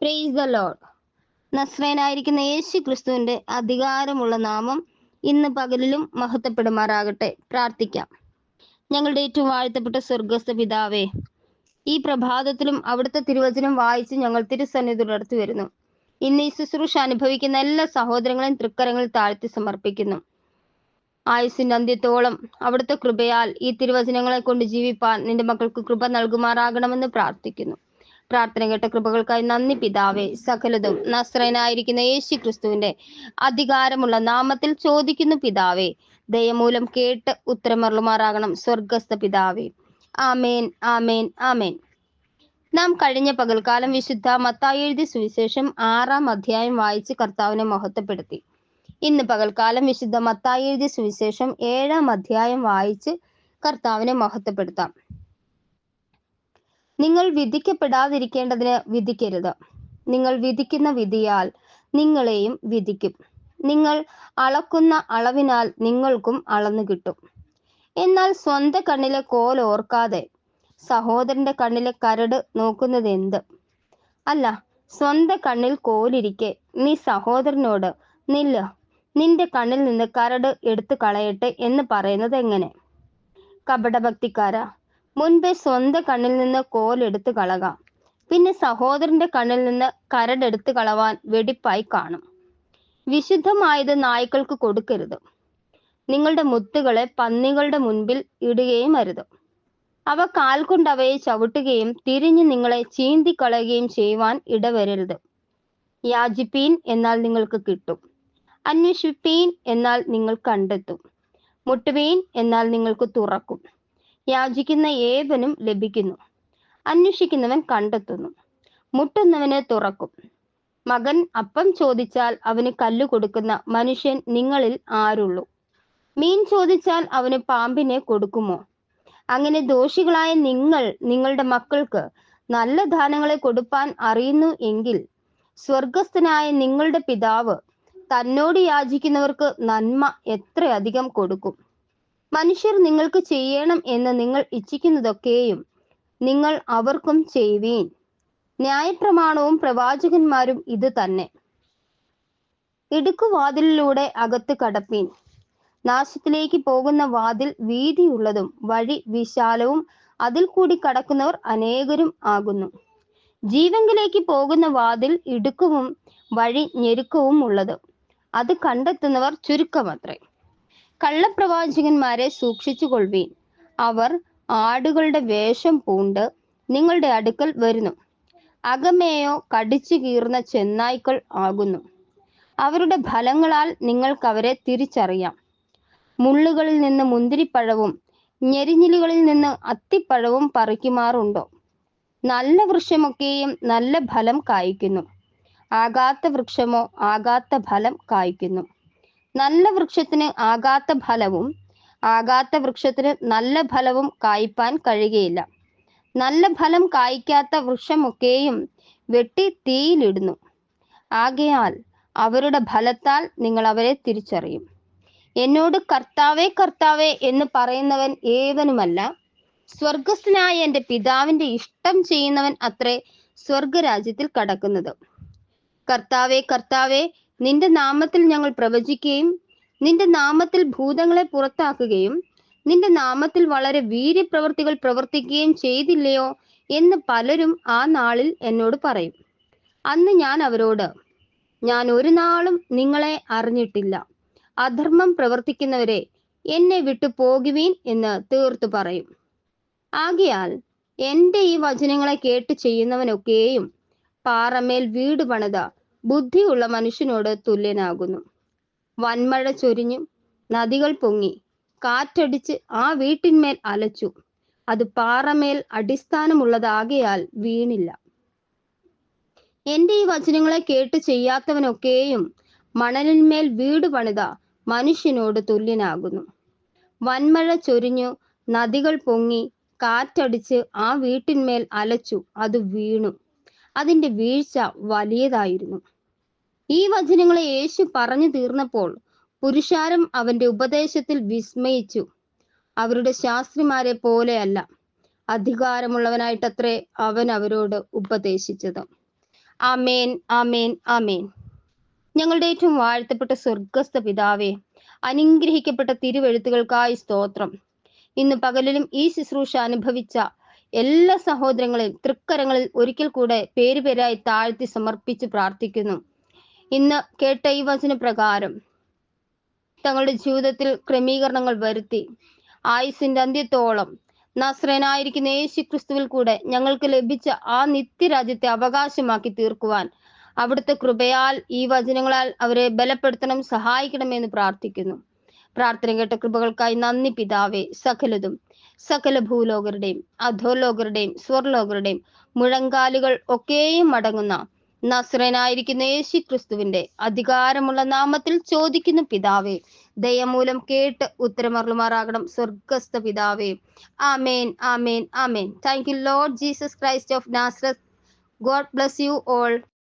Price the Lord. നസ്രയനായിരിക്കുന്ന യേശു ക്രിസ്തുവിന്റെ അധികാരമുള്ള നാമം ഇന്ന് പകലിലും മഹത്വപ്പെടുമാറാകട്ടെ. പ്രാർത്ഥിക്കാം. ഞങ്ങളുടെ ഏറ്റവും വാഴ്ത്തപ്പെട്ട സ്വർഗസ്ഥ പിതാവേ, ഈ പ്രഭാതത്തിലും അവിടുത്തെ തിരുവചനം വായിച്ച് ഞങ്ങൾ തിരുസന്നിധി തുടർത്തി വരുന്നു. ഇന്ന് ഈ ശുശ്രൂഷ അനുഭവിക്കുന്ന എല്ലാ സഹോദരങ്ങളെയും തൃക്കരങ്ങളിൽ താഴ്ത്തി സമർപ്പിക്കുന്നു. ആയുസിന്റെ അന്ത്യത്തോളം അവിടുത്തെ കൃപയാൽ ഈ തിരുവചനങ്ങളെ കൊണ്ട് ജീവിപ്പാൻ നിന്റെ മക്കൾക്ക് കൃപ നൽകുമാറാകണമെന്ന് പ്രാർത്ഥിക്കുന്നു. പ്രാർത്ഥന കേട്ട കൃപകൾക്കായി നന്ദി പിതാവേ. സകലതും നസ്രയനായിരിക്കുന്ന യേശു ക്രിസ്തുവിന്റെ അധികാരമുള്ള നാമത്തിൽ ചോദിക്കുന്നു പിതാവേ. ദയമൂലം കേട്ട് ഉത്തരമരുളുമാറാകണം സ്വർഗസ്ഥ പിതാവേ. ആമേൻ, ആമേൻ, ആമേൻ. നാം കഴിഞ്ഞ പകൽക്കാലം വിശുദ്ധ മത്തായി എഴുതിയ സുവിശേഷം 6-ാം അധ്യായം വായിച്ച് കർത്താവിനെ മഹത്വപ്പെടുത്തി. ഇന്ന് പകൽക്കാലം വിശുദ്ധ മത്തായി എഴുതിയ സുവിശേഷം 7-ാം അധ്യായം വായിച്ച് കർത്താവിനെ മഹത്വപ്പെടുത്താം. നിങ്ങൾ വിധിക്കപ്പെടാതിരിക്കേണ്ടതിന് വിധിക്കരുത്. നിങ്ങൾ വിധിക്കുന്ന വിധിയാൽ നിങ്ങളെയും വിധിക്കും. നിങ്ങൾ അളക്കുന്ന അളവിനാൽ നിങ്ങൾക്കും അളന്നു കിട്ടും. എന്നാൽ സ്വന്തം കണ്ണിലെ കോൽ ഓർക്കാതെ സഹോദരന്റെ കണ്ണിലെ കരട് നോക്കുന്നത് എന്ത്? അല്ല, സ്വന്തം കണ്ണിൽ കോലിരിക്കെ നീ സഹോദരനോട് നില്ല്, നിന്റെ കണ്ണിൽ നിന്ന് കരട് എടുത്തു കളയട്ടെ എന്ന് പറയുന്നത് എങ്ങനെ? കപടഭക്തിക്കാരാ, മുൻപേ സ്വന്തം കണ്ണിൽ നിന്ന് കോലെടുത്ത് കളക, പിന്നെ സഹോദരന്റെ കണ്ണിൽ നിന്ന് കരടെടുത്ത് കളവാൻ വെടിപ്പായി കാണും. വിശുദ്ധമായത് നായ്ക്കൾക്ക് കൊടുക്കരുത്. നിങ്ങളുടെ മുത്തുകളെ പന്നികളുടെ മുൻപിൽ ഇടുകയും അരുത്. അവ കാൽ കൊണ്ട് അവയെ ചവിട്ടുകയും തിരിഞ്ഞ് നിങ്ങളെ ചീന്തിക്കളയുകയും ചെയ്യുവാൻ ഇടവരരുത്. യാചിപ്പീൻ, എന്നാൽ നിങ്ങൾക്ക് കിട്ടും. അന്വേഷിപ്പീൻ, എന്നാൽ നിങ്ങൾ കണ്ടെത്തും. മുട്ടുവീൻ, എന്നാൽ നിങ്ങൾക്ക് തുറക്കും. യാചിക്കുന്ന ഏവനും ലഭിക്കുന്നു, അന്വേഷിക്കുന്നവൻ കണ്ടെത്തുന്നു, മുട്ടുന്നവന് തുറക്കും. മകൻ അപ്പം ചോദിച്ചാൽ അവന് കല്ല് കൊടുക്കുന്ന മനുഷ്യൻ നിങ്ങളിൽ ആരുള്ളൂ? മീൻ ചോദിച്ചാൽ അവന് പാമ്പിനെ കൊടുക്കുമോ? അങ്ങനെ ദോഷികളായ നിങ്ങൾ നിങ്ങളുടെ മക്കൾക്ക് നല്ല ദാനങ്ങളെ കൊടുപ്പാൻ അറിയുന്നു എങ്കിൽ സ്വർഗസ്ഥനായ നിങ്ങളുടെ പിതാവ് തന്നോട് യാചിക്കുന്നവർക്ക് നന്മ എത്രയധികം കൊടുക്കും. മനുഷ്യർ നിങ്ങൾക്ക് ചെയ്യണം എന്ന് നിങ്ങൾ ഇച്ഛിക്കുന്നതൊക്കെയും നിങ്ങൾ അവർക്കും ചെയ്യുവീൻ. ന്യായപ്രമാണവും പ്രവാചകന്മാരും ഇത് തന്നെ. ഇടുക്കുവാതിലിലൂടെ അകത്ത് കടപ്പീൻ. നാശത്തിലേക്ക് പോകുന്ന വാതിൽ വീതിയുള്ളതും വഴി വിശാലവും അതിൽ കൂടി കടക്കുന്നവർ അനേകരും ആകുന്നു. ജീവങ്കിലേക്ക് പോകുന്ന വാതിൽ ഇടുക്കവും വഴി ഞെരുക്കവും ഉള്ളത്, അത് കണ്ടെത്തുന്നവർ ചുരുക്കമത്രേ. കള്ളപ്രവാചകന്മാരെ സൂക്ഷിച്ചു കൊള്ളുവീൻ. അവർ ആടുകളുടെ വേഷം പൂണ്ട് നിങ്ങളുടെ അടുക്കൽ വരുന്നു, അകമേയോ കടിച്ചു കീറുന്ന ചെന്നായ്ക്കൾ ആകുന്നു. അവരുടെ ഫലങ്ങളാൽ നിങ്ങൾക്ക് അവരെ തിരിച്ചറിയാം. മുള്ളുകളിൽ നിന്ന് മുന്തിരിപ്പഴവും ഞെരിഞ്ഞിലുകളിൽ നിന്ന് അത്തിപ്പഴവും പറിക്കുമാറുണ്ടോ? നല്ല വൃക്ഷമൊക്കെയും നല്ല ഫലം കായ്ക്കുന്നു, ആകാത്ത വൃക്ഷമോ ആകാത്ത ഫലം കായ്ക്കുന്നു. നല്ല വൃക്ഷത്തിന് ആകാത്ത ഫലവും ആകാത്ത വൃക്ഷത്തിന് നല്ല ഫലവും കായ്പാൻ കഴിയുകയില്ല. നല്ല ഫലം കായ്ക്കാത്ത വൃക്ഷമൊക്കെയും വെട്ടി തീയിലിടുന്നു. ആകയാൽ അവരുടെ ഫലത്താൽ നിങ്ങൾ അവരെ തിരിച്ചറിയും. എന്നോട് കർത്താവേ, കർത്താവേ എന്ന് പറയുന്നവൻ ഏവനുമല്ല, സ്വർഗസ്ഥനായ എൻ്റെ പിതാവിന്റെ ഇഷ്ടം ചെയ്യുന്നവൻ അത്രേ സ്വർഗരാജ്യത്തിൽ കടക്കുന്നത്. കർത്താവേ, കർത്താവേ, നിന്റെ നാമത്തിൽ ഞങ്ങൾ പ്രവചിക്കുകയും നിന്റെ നാമത്തിൽ ഭൂതങ്ങളെ പുറത്താക്കുകയും നിന്റെ നാമത്തിൽ വളരെ വീര്യപ്രവർത്തികൾ പ്രവർത്തിക്കുകയും ചെയ്തില്ലയോ എന്ന് പലരും ആ നാളിൽ എന്നോട് പറയും. അന്ന് ഞാൻ അവരോട്, ഞാൻ ഒരു നാളും നിങ്ങളെ അറിഞ്ഞിട്ടില്ല. അധർമ്മം പ്രവർത്തിക്കുന്നവരെ എന്നെ വിട്ടു പോകുവീൻ എന്ന് തീർത്തു പറയും. ആകയാൽ എൻ്റെ ഈ വചനങ്ങളെ കേട്ട് ചെയ്യുന്നവനൊക്കെയും പാറമേൽ വീട് പണിത ബുദ്ധിയുള്ള മനുഷ്യനോട് തുല്യനാകുന്നു. വൻമഴ ചൊരിഞ്ഞു, നദികൾ പൊങ്ങി, കാറ്റടിച്ച് ആ വീട്ടിന്മേൽ അലച്ചു. അത് പാറമേൽ അടിസ്ഥാനമുള്ളതാകയാൽ വീണില്ല. എൻ്റെ ഈ വചനങ്ങളെ കേട്ട് ചെയ്യാത്തവനൊക്കെയും മണലിന്മേൽ വീട് പണിത മനുഷ്യനോട് തുല്യനാകുന്നു. വൻമഴ ചൊരിഞ്ഞു, നദികൾ പൊങ്ങി, കാറ്റടിച്ച് ആ വീട്ടിന്മേൽ അലച്ചു. അത് വീണു. അതിൻ്റെ വീഴ്ച വലിയതായിരുന്നു. ഈ വചനങ്ങളെ യേശു പറഞ്ഞു തീർന്നപ്പോൾ പുരുഷാരം അവന്റെ ഉപദേശത്തിൽ വിസ്മയിച്ചു. അവരുടെ ശാസ്ത്രിമാരെ പോലെയല്ല, അധികാരമുള്ളവനായിട്ടത്രേ അവൻ അവരോട് ഉപദേശിച്ചത്. ആമേൻ, ആമേൻ, ആമേൻ. ഞങ്ങളുടെ ഏറ്റവും വാഴ്ത്തപ്പെട്ട സ്വർഗസ്ഥ പിതാവേ, അനുഗ്രഹിക്കപ്പെട്ട തിരുവെഴുത്തുകൾക്കായി സ്തോത്രം. ഇന്ന് പകലിലും ഈ ശുശ്രൂഷ അനുഭവിച്ച എല്ലാ സഹോദരങ്ങളെയും തൃക്കരങ്ങളിൽ ഒരിക്കൽ കൂടെ പേരുപേരായി താഴ്ത്തി സമർപ്പിച്ച് പ്രാർത്ഥിക്കുന്നു. ഇന്ന് കേട്ട ഈ വചനപ്രകാരം തങ്ങളുടെ ജീവിതത്തിൽ ക്രമീകരണങ്ങൾ വരുത്തി ആയുസിന്റെ അന്ത്യത്തോളം നസ്രയനായിരിക്കുന്ന യേശു ക്രിസ്തുവിൽ കൂടെ ഞങ്ങൾക്ക് ലഭിച്ച ആ നിത്യരാജ്യത്തെ അവകാശമാക്കി തീർക്കുവാൻ അവിടുത്തെ കൃപയാൽ ഈ വചനങ്ങളാൽ അവരെ ബലപ്പെടുത്തണം, സഹായിക്കണമെന്ന് പ്രാർത്ഥിക്കുന്നു. പ്രാർത്ഥന കേട്ട കൃപകൾക്കായി നന്ദി പിതാവേ. സകല ഭൂലോകരുടെയും അധോലോകരുടെയും സ്വർലോകരുടെയും മുഴങ്കാലുകൾ ഒക്കെയും അടങ്ങുന്ന നസ്രയനായിരിക്കുന്ന യേശു ക്രിസ്തുവിന്റെ അധികാരമുള്ള നാമത്തിൽ ചോദിക്കുന്നു പിതാവേ. ദയമൂലം കേട്ട് ഉത്തരമരുളുമാറാകണം സ്വർഗസ്ഥ പിതാവേ. ആമേൻ, ആമേൻ, ആമേൻ. Thank you Lord Jesus Christ of Nazareth. God bless you all.